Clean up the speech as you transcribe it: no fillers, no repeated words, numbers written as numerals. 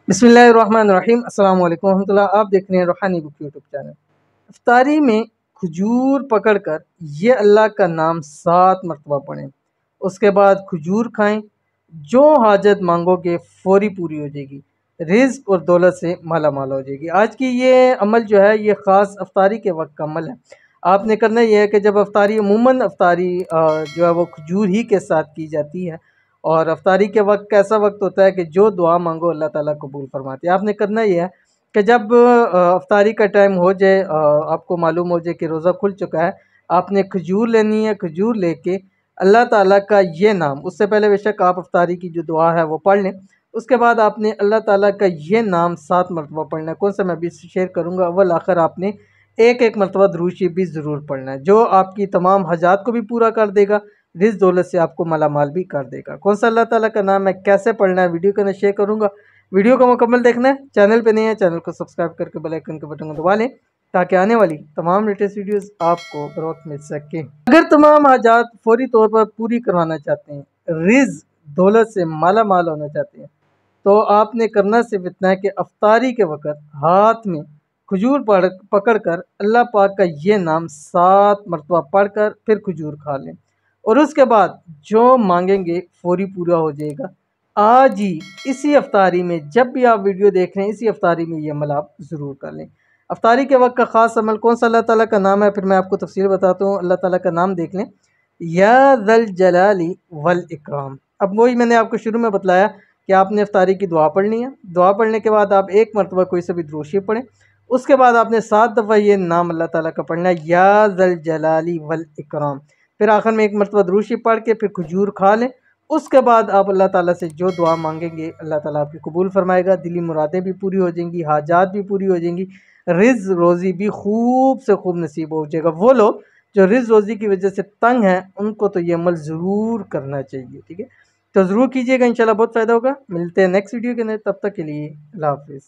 बिस्मिल्लाहिर्रहमानिर्रहीम अस्सलाम वालेकुम रहमतुल्लाह। आप देख रहे हैं रूहानी बुक यूट्यूब चैनल। इफ्तारी में खजूर पकड़कर ये अल्लाह का नाम 7 मरतबा पढ़ें, उसके बाद खजूर खाएं। जो हाजत मांगोगे फौरी पूरी हो जाएगी, रिज्क और दौलत से माला माल हो जाएगी। आज की ये अमल जो है ये ख़ास अफ्तारी के वक्त का अमल है। आपने करना ये है कि जब अफ्तारी अमूमन अफ्तारी जो है वो खजूर ही के साथ की जाती है, और अफ्तारी के वक्त ऐसा वक्त होता है कि जो दुआ मांगो अल्लाह ताला कबूल फरमाते हैं। आपने करना ये है कि जब अफ्तारी का टाइम हो जाए, आपको मालूम हो जाए कि रोज़ा खुल चुका है, आपने खजूर लेनी है। खजूर लेके अल्लाह ताला का ये नाम, उससे पहले बेशक आप अफ्तारी की जो दुआ है वो पढ़ लें, उसके बाद आपने अल्लाह ताला का ये नाम 7 मरतबा पढ़ना है। कौन सा मैं भी शेयर करूँगा, अव्वल आखिर आपने एक एक मरतबा दुरूद शरीफ भी ज़रूर पढ़ना है, जो आपकी तमाम हजात को भी पूरा कर देगा, रिज़्क़ दौलत से आपको मालामाल भी कर देगा। कौन सा अल्लाह ताला का नाम है, कैसे पढ़ना है, वीडियो के अंदर शेयर करूँगा। वीडियो को मुकम्मल देखना है। चैनल पे नहीं है, चैनल को सब्सक्राइब करके बेल आइकन के बटन को दबा लें, ताकि आने वाली तमाम लेटेस्ट वीडियोस आपको बर वक्त मिल सके। अगर तमाम हाजात फौरी तौर पर पूरी करवाना चाहते हैं, रिज़्क़ दौलत से माला माल होना चाहते हैं, तो आपने करना सिर्फ इतना है कि अफ्तारी के वक़्त हाथ में खजूर पकड़ कर अल्लाह पाक का ये नाम 7 मरतबा पढ़ कर फिर खजूर खा लें, और उसके बाद जो मांगेंगे फौरी पूरा हो जाएगा। आज ही इसी अफ्तारी में, जब भी आप वीडियो देख रहे हैं, इसी अफ्तारी में ये अमल आप ज़रूर कर लें। अफ्तारी के वक्त का ख़ास अमल कौन सा अल्लाह ताला का नाम है, फिर मैं आपको तफसील बताता हूँ। अल्लाह ताला का नाम देख लें, या ज़ल जलाली वल इकराम। अब वही मैंने आपको शुरू में बतलाया कि आपने अफ्तारी की दुआ पढ़नी है। दुआ पढ़ने के बाद आप एक मरतबा कोई सा भी दुरूद शरीफ पढ़ें, उसके बाद आपने 7 दफ़ा ये नाम अल्लाह ताला का पढ़ना है, या ज़ल जलाली वल इकराम। फिर आखिर में एक मरतबा दुरूद शरीफ पढ़ के फिर खजूर खा लें। उसके बाद आप अल्लाह ताला से जो दुआ मांगेंगे अल्लाह ताला आपकी कबूल फरमाएगा। दिली मुरादें भी पूरी हो जाएंगी, हाजात भी पूरी हो जाएंगी, रिज़्क़ रोज़ी भी खूब से खूब नसीब हो जाएगा। वो लोग जो रिज़्क़ रोज़ी की वजह से तंग हैं, उनको तो ये अमल ज़रूर करना चाहिए, ठीक है। तो ज़रूर कीजिएगा, इंशाल्लाह बहुत फ़ायदा होगा। मिलते हैं नेक्स्ट वीडियो के अंदर, तब तक के लिए अल्लाह हाफ़िज़।